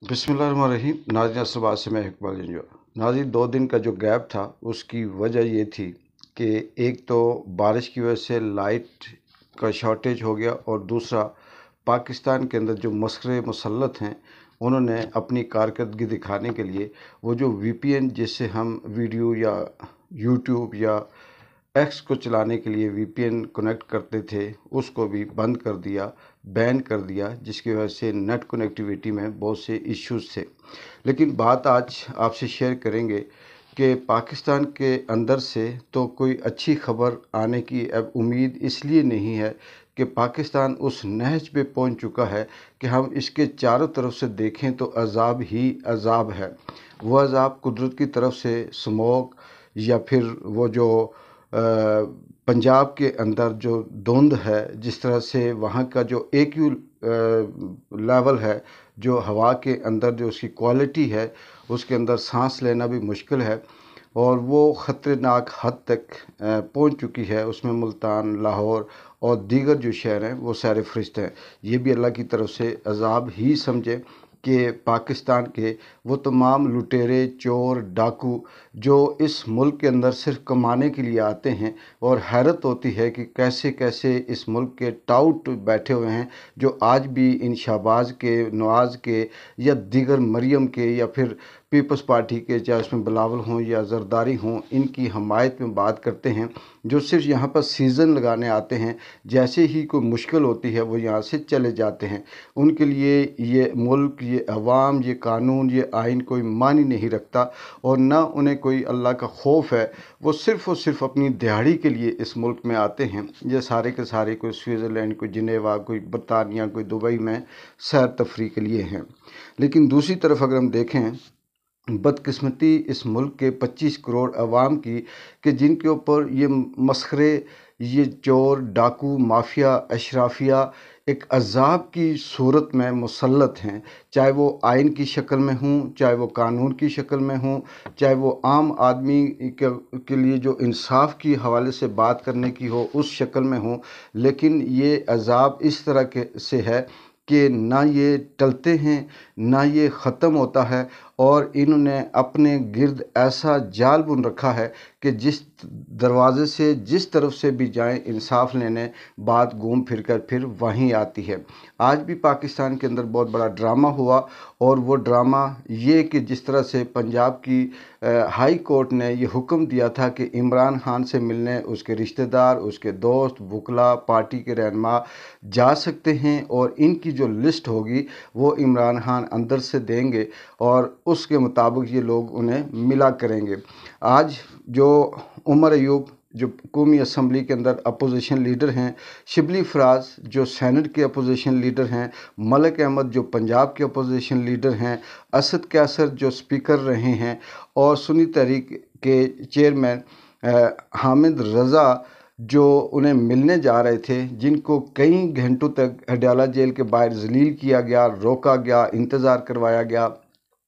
बिस्मिल्लाहिर्रहमानिर्रहीम। नाज़रीन अस्सलाम से मैं इकबाल जंजो। नाज़रीन 2 दिन का जो गैप था उसकी वजह ये थी कि एक तो बारिश की वजह से लाइट का शॉर्टेज हो गया और दूसरा पाकिस्तान के अंदर जो मस्करे मुसल्लत हैं उन्होंने अपनी कारकर्दगी दिखाने के लिए वो जो वीपीएन जिससे हम वीडियो या यूट्यूब या एक्स को चलाने के लिए वीपीएन कनेक्ट करते थे उसको भी बंद कर दिया, बैन कर दिया, जिसकी वजह से नेट कनेक्टिविटी में बहुत से इश्यूज थे। लेकिन बात आज आपसे शेयर करेंगे कि पाकिस्तान के अंदर से तो कोई अच्छी खबर आने की अब उम्मीद इसलिए नहीं है कि पाकिस्तान उस नहज पे पहुंच चुका है कि हम इसके चारों तरफ से देखें तो अजाब ही अजाब है। वो अजाब कुदरत की तरफ से स्मोक या फिर वो जो पंजाब के अंदर जो धुंध है, जिस तरह से वहाँ का जो एक्यू लेवल है, जो हवा के अंदर जो उसकी क्वालिटी है, उसके अंदर सांस लेना भी मुश्किल है और वो ख़तरनाक हद तक पहुँच चुकी है। उसमें मुल्तान, लाहौर और दीगर जो शहर हैं वो सारे फरिश्ते हैं। ये भी अल्लाह की तरफ से अजाब ही समझे कि पाकिस्तान के वो तमाम लुटेरे, चोर, डाकू जो इस मुल्क के अंदर सिर्फ कमाने के लिए आते हैं और हैरत होती है कि कैसे कैसे इस मुल्क के टाउट बैठे हुए हैं जो आज भी इन शहबाज के, नवाज़ के या दीगर मरियम के या फिर पीपल्स पार्टी के, चाहे उसमें बिलावल हों या जरदारी हों, इनकी हमायत में बात करते हैं, जो सिर्फ यहाँ पर सीज़न लगाने आते हैं। जैसे ही कोई मुश्किल होती है वो यहाँ से चले जाते हैं। उनके लिए ये मुल्क, ये अवाम, ये कानून, ये आइन कोई मानी नहीं रखता और ना उन्हें कोई अल्लाह का खौफ है। वो सिर्फ़ और सिर्फ अपनी दिहाड़ी के लिए इस मुल्क में आते हैं। ये सारे के सारे कोई स्विट्ज़रलैंड, कोई जिनेवा, कोई बरतानिया, कोई दुबई में सैर तफरी के लिए हैं। लेकिन दूसरी तरफ अगर हम देखें, बदकिस्मती इस मुल्क के 25 करोड़ अवाम की कि जिनके ऊपर ये मसखरे, ये चोर, डाकू, माफिया, अशराफिया एक अजाब की सूरत में मुसल्लत हैं। चाहे वो आइन की शक्ल में हों, चाहे वो कानून की शक्ल में हों, चाहे वो आम आदमी के लिए जो इंसाफ की हवाले से बात करने की हो उस शक्ल में हों। लेकिन ये अजाब इस तरह के से है कि ना ये टलते हैं, ना ये ख़त्म होता है और इन्होंने अपने गिर्द ऐसा जाल बुन रखा है कि जिस दरवाज़े से जिस तरफ से भी जाएं इंसाफ लेने, बात घूम फिर कर फिर वहीं आती है। आज भी पाकिस्तान के अंदर बहुत बड़ा ड्रामा हुआ और वो ड्रामा ये कि जिस तरह से पंजाब की हाई कोर्ट ने ये हुक्म दिया था कि इमरान खान से मिलने उसके रिश्तेदार, उसके दोस्त, वकला, पार्टी के रहनुमा जा सकते हैं और इनकी जो लिस्ट होगी वो इमरान खान अंदर से देंगे और उसके मुताबिक ये लोग उन्हें मिला करेंगे। आज जो उमर अयूब जो कौमी असम्बली के अंदर अपोजिशन लीडर हैं, शिबली फराज जो सेनेट के अपोजिशन लीडर हैं, मलिक अहमद जो पंजाब के अपोजिशन लीडर हैं, असद कैसर जो स्पीकर रहे हैं और सुन्नी तहरीक के चेयरमैन हामिद रज़ा जो उन्हें मिलने जा रहे थे, जिनको कई घंटों तक अडयाला जेल के बाहर जलील किया गया, रोका गया, इंतज़ार करवाया गया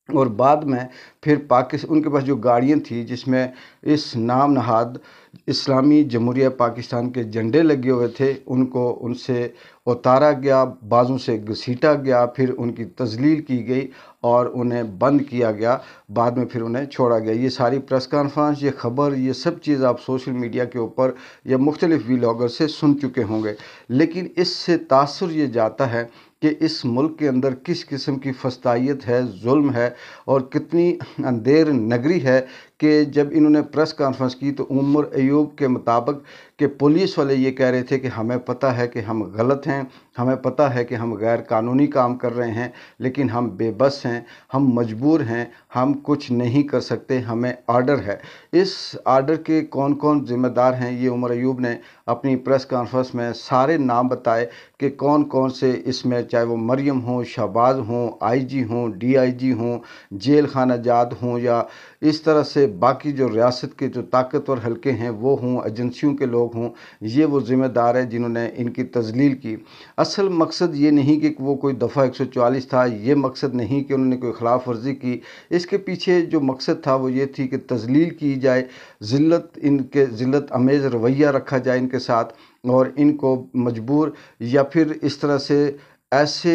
और बाद में फिर पाकिस्तान उनके पास जो गाड़ियाँ थी जिसमें इस नाम नहाद इस्लामी जमहूरिया पाकिस्तान के झंडे लगे हुए थे, उनको उनसे उतारा गया, बाजू से घसीटा गया, फिर उनकी तजलील की गई और उन्हें बंद किया गया। बाद में फिर उन्हें छोड़ा गया। ये सारी प्रेस कॉन्फ्रेंस, ये ख़बर, ये सब चीज़ आप सोशल मीडिया के ऊपर या मुख्तलिफ व्लॉगर से सुन चुके होंगे। लेकिन इससे तासुर ये जाता है कि इस मुल्क के अंदर किस किस्म की फस्तायत है, जुल्म है और कितनी अंधेर नगरी है कि जब इन्होंने प्रेस कॉन्फ्रेंस की तो उमर अयूब के मुताबिक कि पुलिस वाले ये कह रहे थे कि हमें पता है कि हम गलत हैं, हमें पता है कि हम गैर कानूनी काम कर रहे हैं, लेकिन हम बेबस हैं, हम मजबूर हैं, हम कुछ नहीं कर सकते, हमें आर्डर है। इस आर्डर के कौन कौन ज़िम्मेदार हैं ये उमर अयूब ने अपनी प्रेस कॉन्फ्रेंस में सारे नाम बताए कि कौन कौन से इसमें, चाहे वो मरियम हो, शहबाज हों, आईजी हों, डीआईजी हों, जेल खाना जाद हों या इस तरह से बाकी जो रियासत के जो ताकतवर हलके हैं वो हों, एजेंसियों के लोग हों, ये वो ज़िम्मेदार हैं जिन्होंने इनकी तजलील की। असल मकसद ये नहीं कि वो कोई दफ़ा 144 था, ये मकसद नहीं कि उन्होंने कोई ख़िलाफ़ वर्जी की। इसके पीछे जो मकसद था वो ये थी कि तजलील की जाए, ज़िल्लत अमेज़ रवैया रखा जाए इनके साथ और इनको मजबूर या फिर इस तरह से ایسے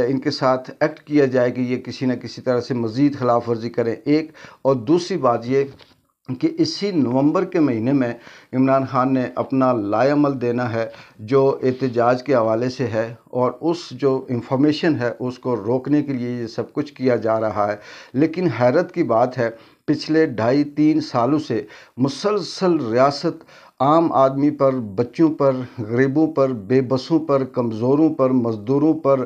ان کے ساتھ ایکٹ کیا جائے کہ یہ کسی نہ کسی طرح سے مزید خلاف ورزی کریں، ایک۔ اور دوسری بات یہ کہ اسی نومبر کے مہینے میں عمران خان نے اپنا لائے عمل دینا ہے جو احتجاج کے حوالے سے ہے، اور اس جو انفارمیشن ہے اس کو روکنے کے لیے یہ سب کچھ کیا جا رہا ہے۔ لیکن حیرت کی بات ہے، پچھلے 2.5-3 سالوں سے مسلسل ریاست عام آدمی پر، بچوں پر، غریبوں پر، بے بسوں پر، کمزوروں پر، مزدوروں پر،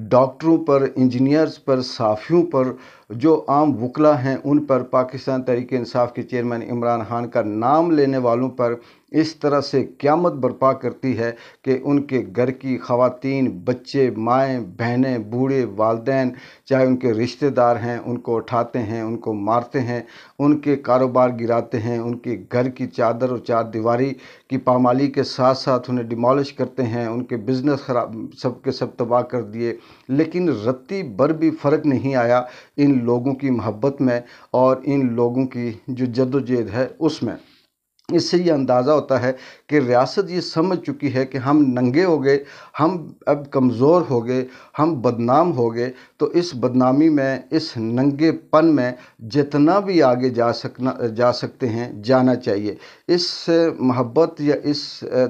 ڈاکٹروں پر، انجینئرز پر، صحافیوں پر، جو عام وکلا ہیں ان پر، پاکستان تحریک انصاف کے چیئرمین عمران خان کا نام لینے والوں پر اس طرح سے قیامت برپا کرتی ہے کہ ان کے گھر کی خواتین، بچے، مائیں، بہنیں، بوڑھے، والدین، چاہے ان کے رشتہ دار ہیں، ان کو اٹھاتے ہیں، ان کو مارتے ہیں، ان کے کاروبار گراتے ہیں، ان کے گھر کی چادر اور چار دیواری کی پامالی کے ساتھ ساتھ انہیں ڈیمالش کرتے ہیں، ان کے بزنس خراب، سب کے سب تباہ کر دیے۔ لیکن رتی بھر بھی فرق نہیں آیا ان لوگوں کی محبت میں اور ان لوگوں کی جو جدوجہد ہے اس میں۔ اس سے یہ اندازہ ہوتا ہے کہ ریاست یہ سمجھ چکی ہے کہ ہم ننگے ہو گئے، ہم اب کمزور ہو گئے، ہم بدنام ہو گئے، تو اس بدنامی میں، اس ننگے پن میں جتنا بھی آگے جا سکتے ہیں جانا چاہیے۔ اس محبت یا اس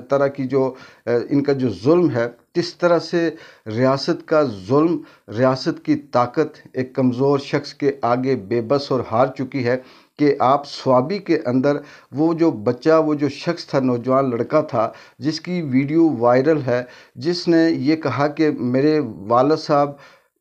طرح کی جو ان کا جو ظلم ہے، کس طرح سے ریاست کا ظلم، ریاست کی طاقت ایک کمزور شخص کے آگے بے بس اور ہار چکی ہے، کہ آپ سوابی کے اندر وہ جو بچہ، وہ جو شخص تھا، نوجوان لڑکا تھا جس کی ویڈیو وائرل ہے، جس نے یہ کہا کہ میرے والد صاحب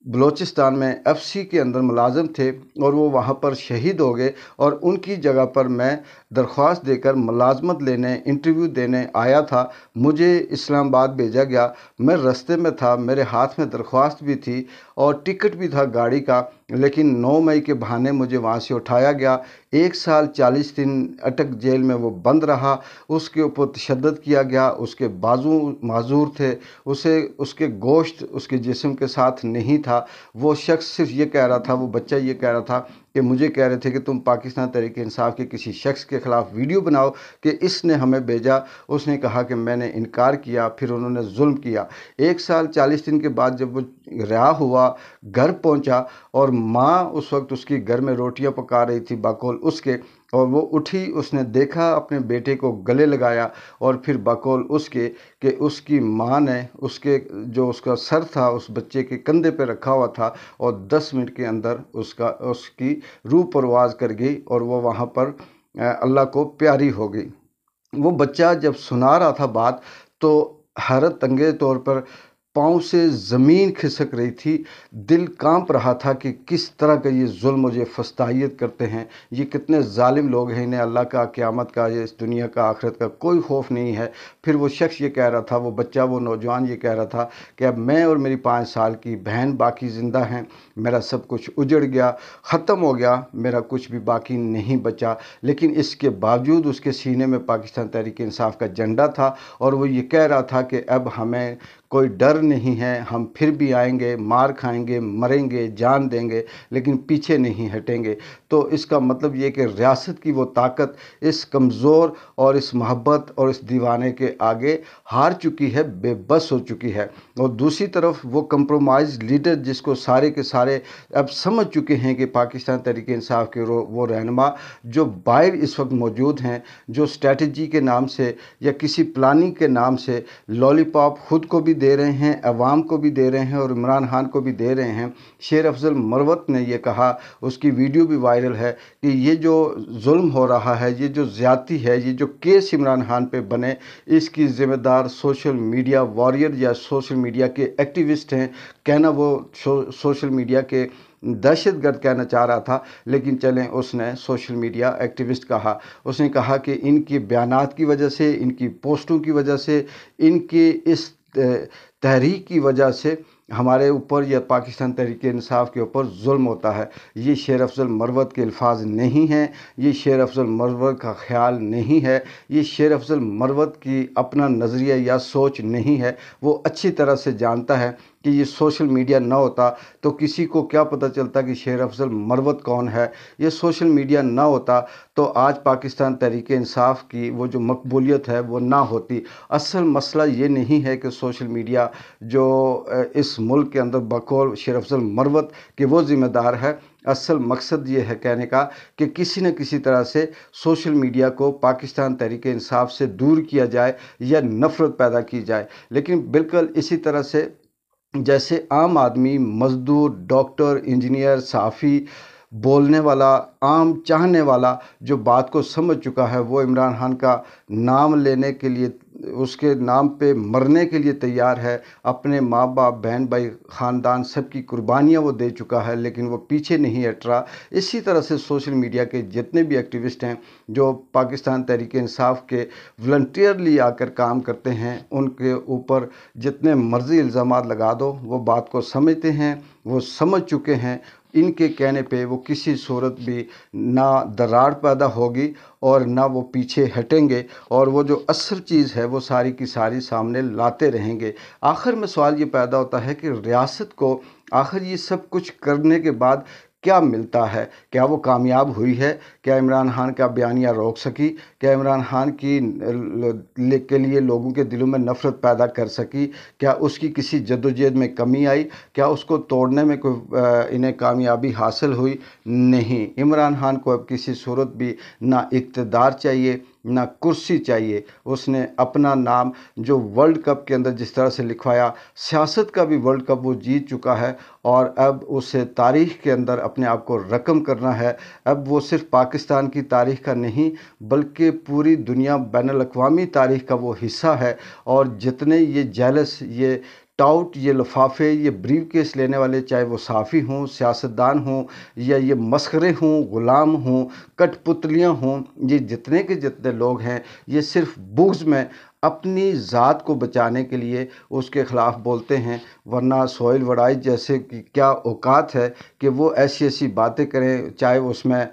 بلوچستان میں ایف سی کے اندر ملازم تھے اور وہ وہاں پر شہید ہو گئے، اور ان کی جگہ پر میں درخواست دے کر ملازمت لینے، انٹرویو دینے آیا تھا، مجھے اسلام آباد بھیجا گیا، میں رستے میں تھا، میرے ہاتھ میں درخواست بھی تھی اور ٹکٹ بھی تھا گاڑی کا، لیکن 9 مئی کے بہانے مجھے وہاں سے اٹھایا گیا، 1 سال 40 دن اٹک جیل میں وہ بند رہا، اس کے اوپر تشدد کیا گیا، اس کے بازو معذور تھے، اس کے گوشت اس کے جسم کے ساتھ نہیں تھا۔ وہ شخص صرف یہ کہہ رہا تھا، وہ بچہ یہ کہہ رہا تھا کہ مجھے کہہ رہے تھے کہ تم پاکستان تحریک انصاف کے کسی شخص کے خلاف ویڈیو بناؤ کہ اس نے ہمیں بھیجا، اس نے کہا کہ میں نے انکار کیا، پھر انہوں نے ظلم کیا۔ 1 سال 40 دن کے بعد جب وہ رہا ہوا، گھر پہنچا، اور ماں اس وقت اس کی گھر میں روٹیاں پکا رہی تھی بقول اس کے، اور وہ اٹھی، اس نے دیکھا اپنے بیٹے کو، گلے لگایا، اور پھر بقول اس کے کہ اس کی ماں نے اس کے جو اس کا سر تھا اس بچے کے کندھے پہ رکھا ہوا تھا، اور 10 منٹ کے اندر اس کی روح پرواز کر گئی اور وہ وہاں پر اللہ کو پیاری ہو گئی۔ وہ بچہ جب سنا رہا تھا بات تو حیرت انگیز طور پر پاؤں سے زمین کھسک رہی تھی، دل کانپ رہا تھا کہ کس طرح کا یہ ظلم و یہ فسطائیت کرتے ہیں، یہ کتنے ظالم لوگ ہیں، انہیں اللہ کا، قیامت کا، یا اس دنیا کا، آخرت کا کوئی خوف نہیں ہے۔ پھر وہ شخص یہ کہہ رہا تھا، وہ بچہ، وہ نوجوان یہ کہہ رہا تھا کہ اب میں اور میری 5 سال کی بہن باقی زندہ ہیں، میرا سب کچھ اجڑ گیا، ختم ہو گیا، میرا کچھ بھی باقی نہیں بچا، لیکن اس کے باوجود اس کے سینے میں پاکستان تحریک انصاف کا جھنڈا تھا، اور وہ یہ کہہ رہا تھا کہ اب ہمیں کوئی ڈر نہیں ہے، ہم پھر بھی آئیں گے، مار کھائیں گے، مریں گے، جان دیں گے، لیکن پیچھے نہیں ہٹیں گے۔ تو اس کا مطلب یہ کہ ریاست کی وہ طاقت اس کمزور اور اس محبت اور اس دیوانے کے آگے ہار چکی ہے، بے بس ہو چکی ہے۔ اور دوسری طرف وہ کمپرومائز لیڈر جس کو سارے کے سارے اب سمجھ چکے ہیں کہ پاکستان تحریک انصاف کے وہ رہنما جو باہر اس وقت موجود ہیں، جو اسٹریٹجی کے نام سے یا کسی پلاننگ کے نام سے لالی پاپ خود کو بھی دے رہے ہیں، عوام کو بھی دے رہے ہیں اور عمران خان کو بھی دے رہے ہیں۔ شیر افضل مروت نے یہ کہا، اس کی ویڈیو بھی وائرل ہے، کہ یہ جو ظلم ہو رہا ہے، یہ جو زیادتی ہے، یہ جو کیس عمران خان پہ بنے، اس کی ذمہ دار سوشل میڈیا واریر یا سوشل میڈیا کے ایکٹیوسٹ ہیں۔ کہنا وہ سوشل میڈیا کے دہشت گرد کہنا چاہ رہا تھا، لیکن چلیں اس نے سوشل میڈیا ایکٹیوسٹ کہا۔ اس نے کہا کہ ان کی بیانات کی وجہ سے، ان کی پوسٹوں کی وجہ سے، ان کی اس تحریک کی وجہ سے ہمارے اوپر یا پاکستان تحریک انصاف کے اوپر ظلم ہوتا ہے۔ یہ شیر افضل مروت کے الفاظ نہیں ہیں، یہ شیر افضل مروت کا خیال نہیں ہے، یہ شیر افضل مروت کی اپنا نظریہ یا سوچ نہیں ہے۔ وہ اچھی طرح سے جانتا ہے کہ ये सोशल मीडिया ना होता तो किसी को क्या पता चलता कि शेर अफजल मरवत कौन है। ये सोशल मीडिया ना होता तो आज पाकिस्तान तहरीक इंसाफ की वो जो मकबूलियत है वो ना होती। असल मसला ये नहीं है कि सोशल मीडिया जो इस मुल्क के अंदर बकौल शेर अफजल मरवत के वो ज़िम्मेदार है। असल मकसद ये है कहने का कि किसी न किसी तरह से सोशल मीडिया को पाकिस्तान तहरीक इंसाफ से दूर किया जाए या नफ़रत पैदा की जाए। लेकिन बिल्कुल इसी तरह से जैसे आम आदमी, मज़दूर, डॉक्टर, इंजीनियर, सहाफ़ी, बोलने वाला, आम चाहने वाला जो बात को समझ चुका है, वो इमरान खान का नाम लेने के लिए, उसके नाम पे मरने के लिए तैयार है। अपने माँ बाप, बहन भाई, ख़ानदान सबकी कुर्बानियाँ वो दे चुका है, लेकिन वो पीछे नहीं हट रहा। इसी तरह से सोशल मीडिया के जितने भी एक्टिविस्ट हैं जो पाकिस्तान तहरीक इंसाफ के वॉलंटियरली आकर काम करते हैं, उनके ऊपर जितने मर्ज़ी इल्ज़ामात लगा दो, वो बात को समझते हैं, वो समझ चुके हैं। इनके कहने पे वो किसी सूरत भी ना दरार पैदा होगी और ना वो पीछे हटेंगे, और वो जो असल चीज़ है वो सारी की सारी सामने लाते रहेंगे। आखिर में सवाल ये पैदा होता है कि रियासत को आखिर ये सब कुछ करने के बाद क्या मिलता है? क्या वो कामयाब हुई है? क्या इमरान खान का बयानिया रोक सकी? क्या इमरान खान के लिए लोगों के दिलों में नफ़रत पैदा कर सकी? क्या उसकी किसी जद्दोजहद में कमी आई? क्या उसको तोड़ने में कोई इन्हें कामयाबी हासिल हुई? नहीं। इमरान खान को अब किसी सूरत भी ना इक़्तिदार चाहिए, ना कुर्सी चाहिए। उसने अपना नाम जो वर्ल्ड कप के अंदर जिस तरह से लिखवाया, सियासत का भी वर्ल्ड कप वो जीत चुका है, और अब उसे तारीख़ के अंदर अपने आप को रकम करना है। अब वो सिर्फ़ पाकिस्तान की तारीख़ का नहीं बल्कि पूरी दुनिया बैनुल-अक़वामी तारीख़ का वो हिस्सा है। और जितने ये जेलस, ये टाउट, ये लिफाफे, ये ब्रीफकेस लेने वाले, चाहे वो सहाफ़ी हों, सियासतदान हों, या ये मसखरे हों, ग़ुलाम हों, कठपुतलियाँ हों, ये जितने के जितने लोग हैं, ये सिर्फ़ बुग़्ज़ में अपनी ज़ात को बचाने के लिए उसके ख़िलाफ़ बोलते हैं। वरना सोहेल वड़ाई जैसे की क्या औकात है कि वो ऐसी ऐसी बातें करें, चाहे उसमें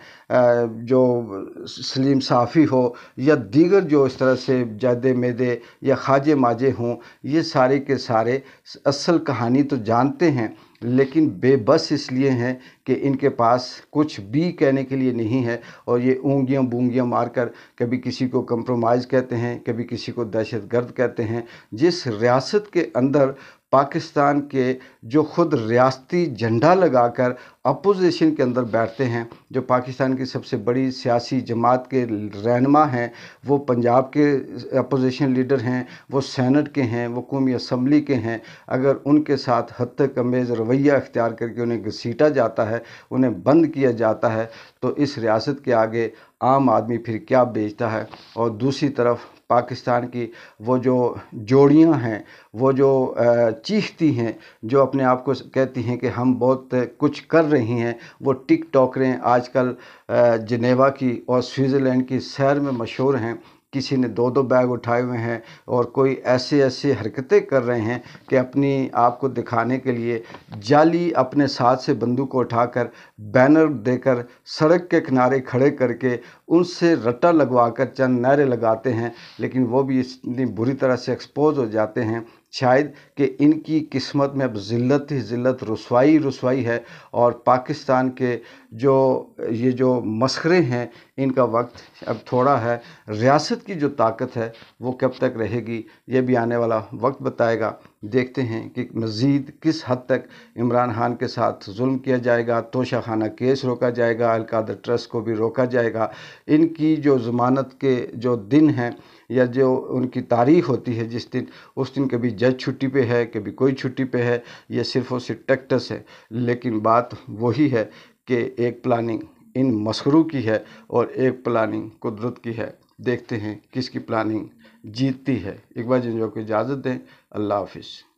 जो सलीम साफ़ी हो या दीगर जो इस तरह से जादे मेदे या ख्वाजे माजे हों, ये सारे के सारे असल कहानी तो जानते हैं, लेकिन बेबस इसलिए हैं कि इनके पास कुछ भी कहने के लिए नहीं है, और ये ऊँगियाँ बूँगियाँ मारकर कभी किसी को कंप्रोमाइज़ कहते हैं, कभी किसी को दहशतगर्द कहते हैं। जिस रियासत के अंदर पाकिस्तान के जो ख़ुद रियासती झंडा लगाकर अपोजिशन के अंदर बैठते हैं, जो पाकिस्तान की सबसे बड़ी सियासी जमात के रहनुमा हैं, वो पंजाब के अपोजिशन लीडर हैं, वो सेनेट के हैं, वो कौमी असम्बली के हैं, अगर उनके साथ हद तक अमेज़ रवैया इख्तियार करके उन्हें घसीटा जाता है, उन्हें बंद किया जाता है, तो इस रियासत के आगे आम आदमी फिर क्या बेचता है। और दूसरी तरफ पाकिस्तान की वो जो जोड़ियां हैं, वो जो चीखती हैं, जो अपने आप को कहती हैं कि हम बहुत कुछ कर रही हैं, वो टिकटॉकरें आजकल जिनेवा की और स्विट्ज़रलैंड की सैर में मशहूर हैं। किसी ने 2-2 बैग उठाए हुए हैं, और कोई ऐसी हरकतें कर रहे हैं कि अपनी आप को दिखाने के लिए जाली अपने साथ से बंदूक को उठाकर बैनर देकर सड़क के किनारे खड़े करके उनसे रट्टा लगवाकर चंद नारे लगाते हैं, लेकिन वो भी इतनी बुरी तरह से एक्सपोज हो जाते हैं शायद कि इनकी किस्मत में अब ज़िल्लत ही ज़िल्लत, रुसवाई है। और पाकिस्तान के ये जो मसखरे हैं, इनका वक्त अब थोड़ा है। रियासत की जो ताकत है वो कब तक रहेगी, ये भी आने वाला वक्त बताएगा। देखते हैं कि मज़ीद किस हद तक इमरान खान के साथ जुल्म किया जाएगा, तोशाखाना केस रोका जाएगा, अल-कादर ट्रस्ट को भी रोका जाएगा। इनकी जो ज़मानत के जो दिन हैं या जो उनकी तारीख़ होती है जिस दिन, उस दिन कभी जज छुट्टी पे है, कभी कोई छुट्टी पे है, ये सिर्फ़ और सिर्फ टेक्टस है। लेकिन बात वही है कि एक प्लानिंग इन मसखरों की है और एक प्लानिंग कुदरत की है। देखते हैं किसकी प्लानिंग जीतती है। इकबाल जंजो को इजाज़त दें। अल्लाह हाफ़िज़।